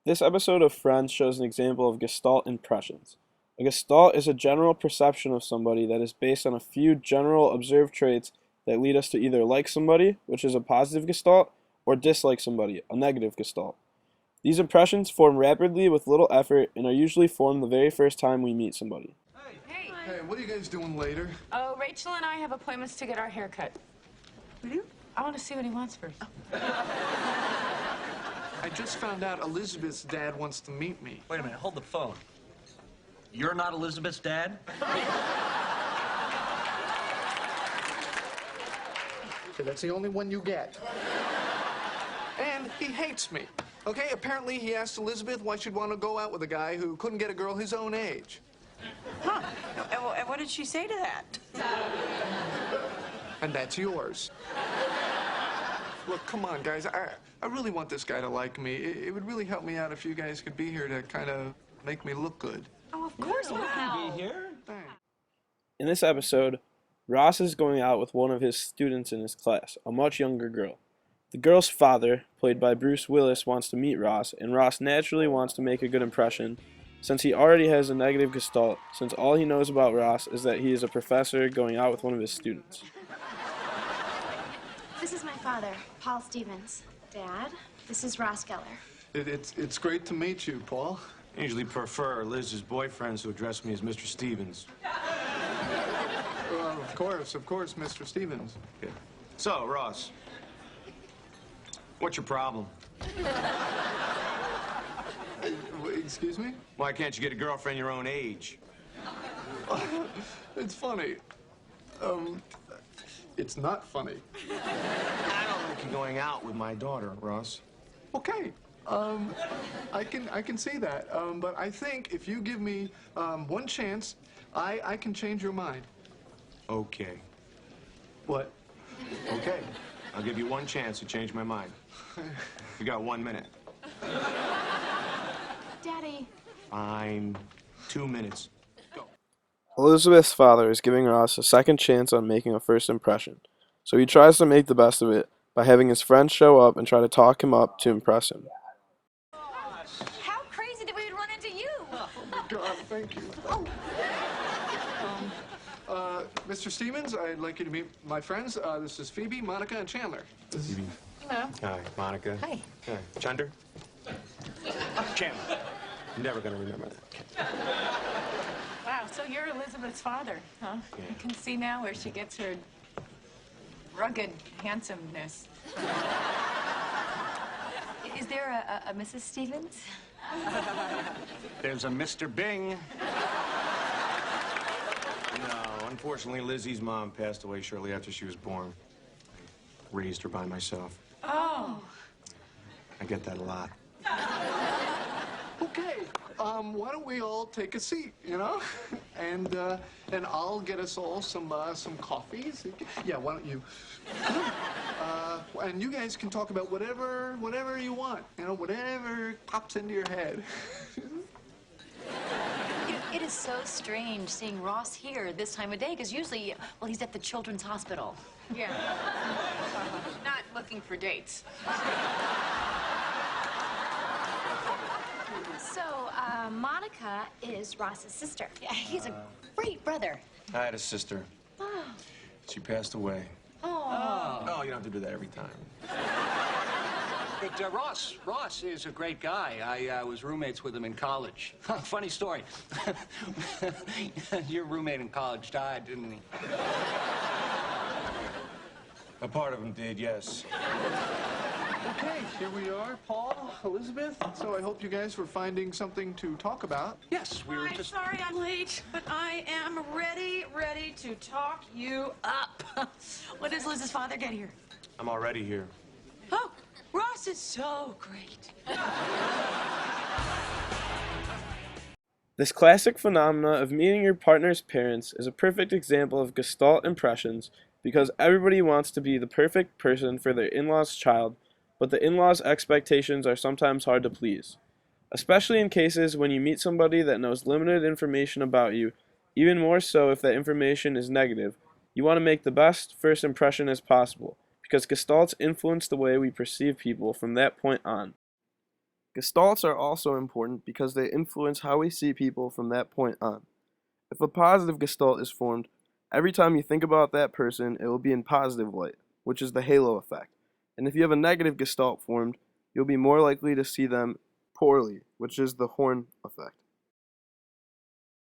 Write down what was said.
This episode of Friends shows an example of Gestalt Impressions. A Gestalt is a general perception of somebody that is based on a few general observed traits that lead us to either like somebody, which is a positive Gestalt, or dislike somebody, a negative Gestalt. These impressions form rapidly with little effort and are usually formed the very first time we meet somebody. Hey. Hey, what are you guys doing later? Oh, Rachel and I have appointments to get our hair cut. Will you? I want to see what he wants first. I just found out Elizabeth's dad wants to meet me. Wait a minute, hold the phone. You're not Elizabeth's dad? Okay, that's the only one you get. And he hates me. Okay, apparently he asked Elizabeth why she'd want to go out with a guy who couldn't get a girl his own age. Huh. And what did she say to that? And that's yours. Look, come on, guys. I really want this guy to like me. It would really help me out if you guys could be here to kind of make me look good. Oh, of course we will. Be here? Thanks. In this episode, Ross is going out with one of his students in his class, a much younger girl. The girl's father, played by Bruce Willis, wants to meet Ross, and Ross naturally wants to make a good impression since he already has a negative gestalt, since all he knows about Ross is that he is a professor going out with one of his students. This is my father, Paul Stevens. Dad, this is Ross Geller. It's great to meet you, Paul. I usually prefer Liz's boyfriends who address me as Mr. Stevens. Well, of course, Mr. Stevens. Okay. So, Ross, what's your problem? Excuse me? Why can't you get a girlfriend your own age? It's funny. It's not funny. I don't like you going out with my daughter, Ross. Okay. I can see that. But I think if you give me one chance, I can change your mind. Okay. What? Okay. I'll give you one chance to change my mind. You got 1 minute. Daddy. Fine. 2 minutes. Elizabeth's father is giving Ross a second chance on making a first impression, so he tries to make the best of it by having his friends show up and try to talk him up to impress him. How crazy that we would run into you? Oh, my God, thank you. Mr. Stevens, I'd like you to meet my friends. This is Phoebe, Monica, and Chandler. Hello. Hi, Monica. Hi. Hi. Chunder? Chandler. Never gonna remember that. Wow, so you're Elizabeth's father, huh? Yeah. You can see now where she gets her rugged handsomeness. Is there a Mrs. Stevens? There's a Mr. Bing. No, unfortunately, Lizzie's mom passed away shortly after she was born. I raised her by myself. Oh. I get that a lot. Okay, why don't we all take a seat, you know? And I'll get us all some coffees. Yeah, why don't you? And you guys can talk about whatever you want, you know, whatever pops into your head. It is so strange seeing Ross here this time of day, because usually, well, he's at the Children's Hospital. Yeah. Not looking for dates. So, Monica is Ross's sister. Yeah, he's a great brother. I had a sister. She passed away. Oh. Oh, you don't have to do that every time. But Ross is a great guy. I was roommates with him in college. Funny story. Your roommate in college died, didn't he? A part of him did, yes. Okay, here we are, Paul, Elizabeth. So I hope you guys were finding something to talk about. Yes, we were I'm just... sorry I'm late, but I am ready to talk you up. When does Liz's father get here? I'm already here. Oh, Ross is so great. This classic phenomena of meeting your partner's parents is a perfect example of Gestalt impressions because everybody wants to be the perfect person for their in-laws' child, but the in-laws' expectations are sometimes hard to please. Especially in cases when you meet somebody that knows limited information about you, even more so if that information is negative, you want to make the best first impression as possible, because gestalts influence the way we perceive people from that point on. Gestalts are also important because they influence how we see people from that point on. If a positive gestalt is formed, every time you think about that person, it will be in positive light, which is the halo effect. And if you have a negative gestalt formed, you'll be more likely to see them poorly, which is the horn effect.